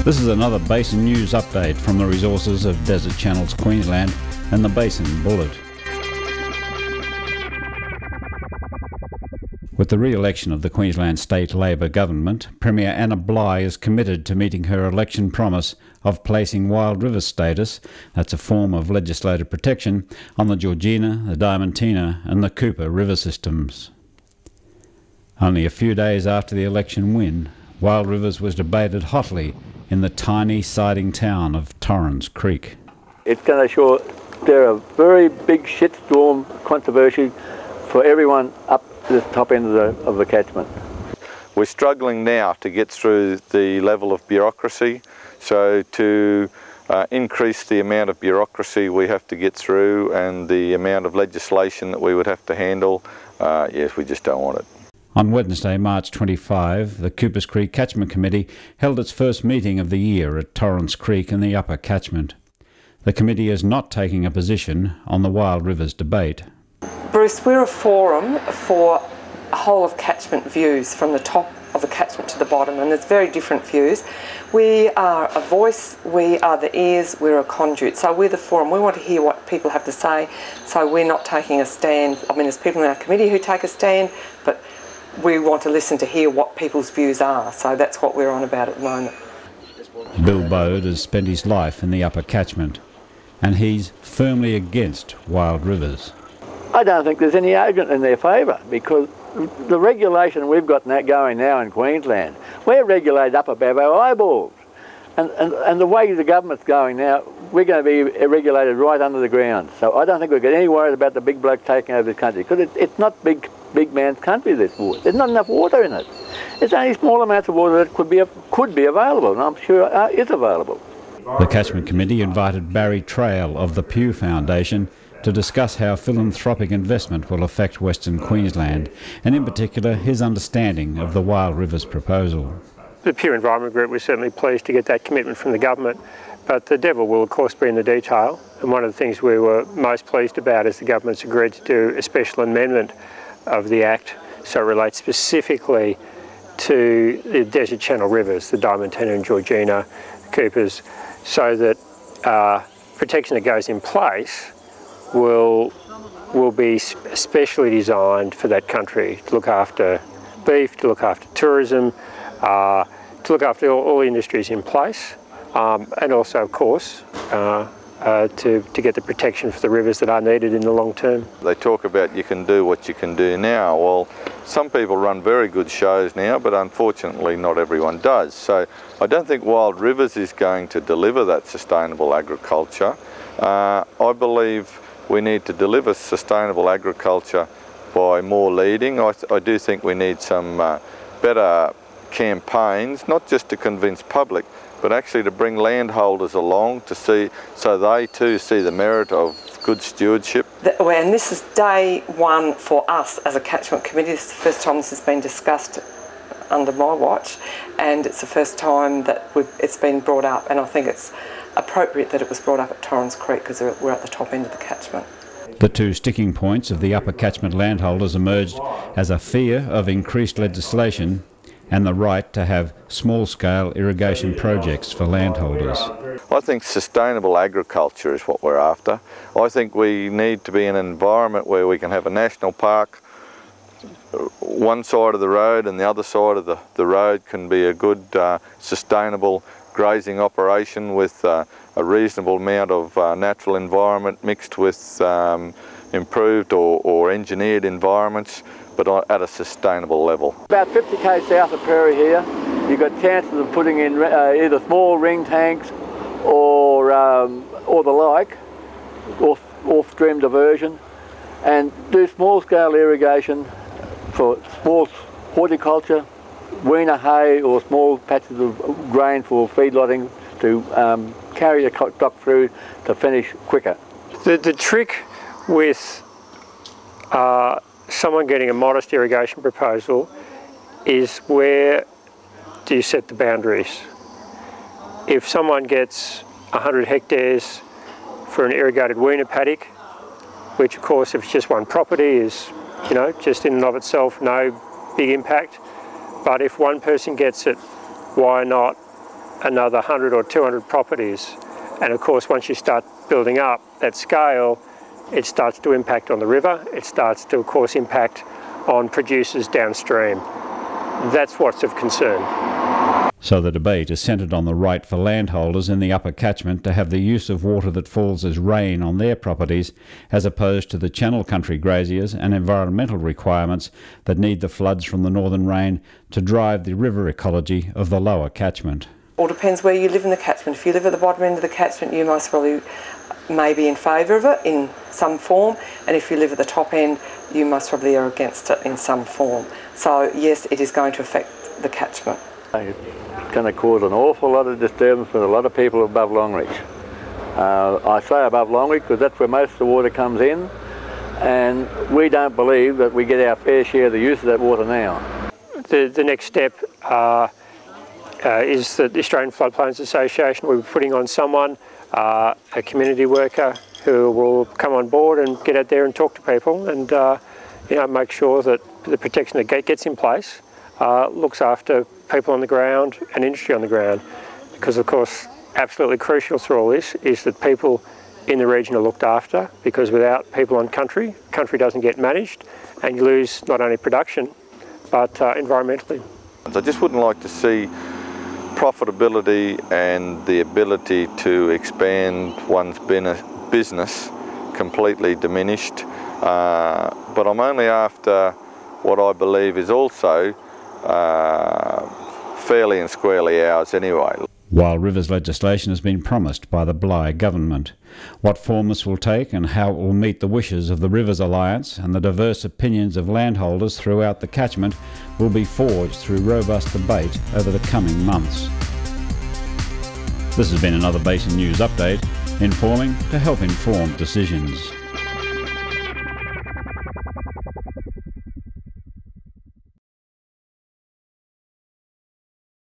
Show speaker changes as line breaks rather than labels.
This is another Basin News update from the resources of Desert Channels Queensland and the Basin Bullet. With the re-election of the Queensland State Labor Government, Premier Anna Bligh is committed to meeting her election promise of placing wild river status, that's a form of legislative protection, on the Georgina, the Diamantina and the Cooper river systems. Only a few days after the election win, wild rivers was debated hotly in the tiny siding town of Torrens Creek.
It's going to show they're a very big shitstorm controversy for everyone up to the top end of the catchment.
We're struggling now to get through the level of bureaucracy, so to increase the amount of bureaucracy we have to get through and the amount of legislation that we would have to handle, yes, we just don't want it.
On Wednesday, March 25, the Coopers Creek Catchment Committee held its first meeting of the year at Torrens Creek in the upper catchment. The committee is not taking a position on the Wild Rivers debate.
Bruce, we're a forum for a whole of catchment views from the top of the catchment to the bottom, and there's very different views. We are a voice, we are the ears, we're a conduit. So we're the forum. We want to hear what people have to say, so we're not taking a stand. I mean, there's people in our committee who take a stand, but we want to listen to hear what people's views are, so that's what we're on about at the moment.
Bill Bode has spent his life in the upper catchment, and he's firmly against wild rivers.
I don't think there's any argument in their favour, because the regulation we've got going now in Queensland, we're regulated up above our eyeballs. And the way the government's going now, we're going to be regulated right under the ground. So I don't think we've got any worries about the big bloke taking over the country, because it's not big man's country, this water. There's not enough water in it. It's only small amounts of water that could be available, and I'm sure is available.
The Catchment Committee invited Barry Trail of the Pew Foundation to discuss how philanthropic investment will affect Western Queensland, and in particular his understanding of the Wild Rivers proposal.
The Pew Environment Group was certainly pleased to get that commitment from the government, but the devil will of course be in the detail, and one of the things we were most pleased about is the government's agreed to do a special amendment of the Act, so it relates specifically to the Desert Channel rivers, the Diamantina and Georgina, Coopers, so that protection that goes in place will be specially designed for that country to look after beef, to look after tourism, to look after all the industries in place, and also, of course, to get the protection for the rivers that are needed in the long term.
They talk about you can do what you can do now. Well, some people run very good shows now, but unfortunately not everyone does. So I don't think Wild Rivers is going to deliver that sustainable agriculture. I believe we need to deliver sustainable agriculture by more leading. I do think we need some better campaigns, not just to convince public, but actually to bring landholders along to see, so they too see the merit of good stewardship.
And this is day one for us as a catchment committee. This is the first time this has been discussed under my watch, and it's the first time that it's been brought up, and I think it's appropriate that it was brought up at Torrens Creek because we're at the top end of the catchment.
The two sticking points of the upper catchment landholders emerged as a fear of increased legislation and the right to have small-scale irrigation projects for landholders.
I think sustainable agriculture is what we're after. I think we need to be in an environment where we can have a national park. One side of the road and the other side of the road can be a good sustainable grazing operation with a reasonable amount of natural environment mixed with improved or engineered environments, but at a sustainable level. About
50 km south of Prairie here, you've got chances of putting in either small ring tanks or the like, off-stream diversion, and do small-scale irrigation for small horticulture, weaner hay or small patches of grain for feedlotting to carry the crop through to finish quicker.
The trick with someone getting a modest irrigation proposal is where do you set the boundaries? If someone gets 100 hectares for an irrigated weaner paddock, which of course if it's just one property is, you know, just in and of itself no big impact, but if one person gets it, why not another 100 or 200 properties. And of course, once you start building up that scale, it starts to impact on the river. It starts to, of course, impact on producers downstream. That's what's of concern.
So the debate is centred on the right for landholders in the upper catchment to have the use of water that falls as rain on their properties, as opposed to the channel country graziers and environmental requirements that need the floods from the northern rain to drive the river ecology of the lower catchment.
All depends where you live in the catchment. If you live at the bottom end of the catchment, you most probably may be in favour of it in some form, and if you live at the top end, you most probably are against it in some form. So yes, it is going to affect the catchment.
It's going to cause an awful lot of disturbance for a lot of people above Longreach. I say above Longreach because that's where most of the water comes in, and we don't believe that we get our fair share of the use of that water now.
The next step is that the Australian Floodplains Association will be putting on someone, a community worker, who will come on board and get out there and talk to people and make sure that the protection that gets in place looks after people on the ground and industry on the ground. Because of course, absolutely crucial through all this is that people in the region are looked after, because without people on country doesn't get managed, and you lose not only production but environmentally.
I just wouldn't like to see profitability and the ability to expand one's business completely diminished, but I'm only after what I believe is also fairly and squarely ours anyway.
Wild Rivers legislation has been promised by the Bligh government. What form this will take and how it will meet the wishes of the Rivers Alliance and the diverse opinions of landholders throughout the catchment will be forged through robust debate over the coming months. This has been another Basin News Update, informing to help inform decisions.